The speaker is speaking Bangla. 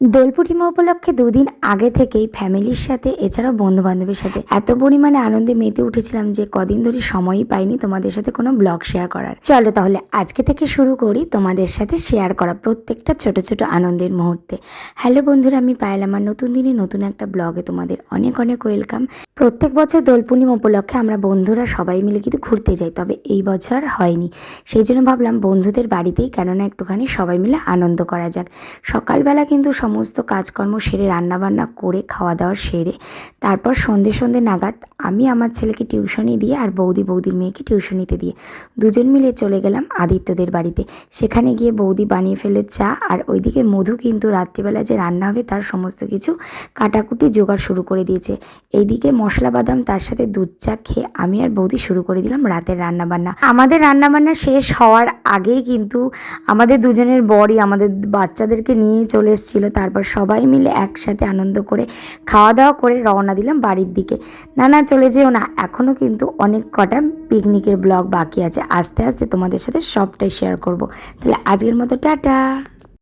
দোল পূর্ণিমা উপলক্ষে দুদিন আগে থেকেই ফ্যামিলির সাথে এছাড়াও বন্ধু বান্ধবের সাথে এত পরিমাণে আনন্দে মেতে উঠেছিলাম যে কদিন ধরে সময়ই পাইনি তোমাদের সাথে কোনো ব্লগ শেয়ার করার। চলো তাহলে আজকে থেকে শুরু করি তোমাদের সাথে শেয়ার করা প্রত্যেকটা ছোট ছোট আনন্দের মুহূর্তে। হ্যালো বন্ধুরা, আমি পায়েল আমার নতুন দিনে নতুন একটা ব্লগে তোমাদের অনেক অনেক ওয়েলকাম। প্রত্যেক বছর দোল পূর্ণিমা উপলক্ষে আমরা বন্ধুরা সবাই মিলে কিন্তু ঘুরতে যাই, তবে এই বছর হয়নি। সেই জন্য ভাবলাম বন্ধুদের বাড়িতেই কেননা একটুখানি সবাই মিলে আনন্দ করা যাক। সকালবেলা কিন্তু সমস্ত কাজকর্ম সেরে রান্নাবান্না করে খাওয়া দাওয়া সেরে তারপর সন্ধে নাগাদ আমি আমার ছেলেকে টিউশনি দিয়ে আর বৌদির মেয়েকে টিউশনিতে দিয়ে দুজন মিলে চলে গেলাম আদিত্যদের বাড়িতে। সেখানে গিয়ে বৌদি বানিয়ে ফেলে চা, আর ওইদিকে মধু কিন্তু রাত্রিবেলা যে রান্না হবে তার সমস্ত কিছু কাটাকুটি জোগাড় শুরু করে দিয়েছে। এইদিকে মশলা বাদাম তার সাথে দুধ চা খেয়ে আমি আর বৌদি শুরু করে দিলাম রাতের রান্নাবান্না। আমাদের রান্নাবান্না শেষ হওয়ার আগেই কিন্তু আমাদের দুজনের বরই আমাদের বাচ্চাদেরকে নিয়ে চলে এসেছিল। তারপর সবাই মিলে একসাথে আনন্দ করে খাওয়া দাওয়া করে রওনা দিলাম বাড়ির দিকে। না চলে যেও না, এখনও কিন্তু অনেক কটা পিকনিকের ব্লগ বাকি আছে, আস্তে আস্তে তোমাদের সাথে সবটাই শেয়ার করব। তাহলে আজকের মতো টাটা।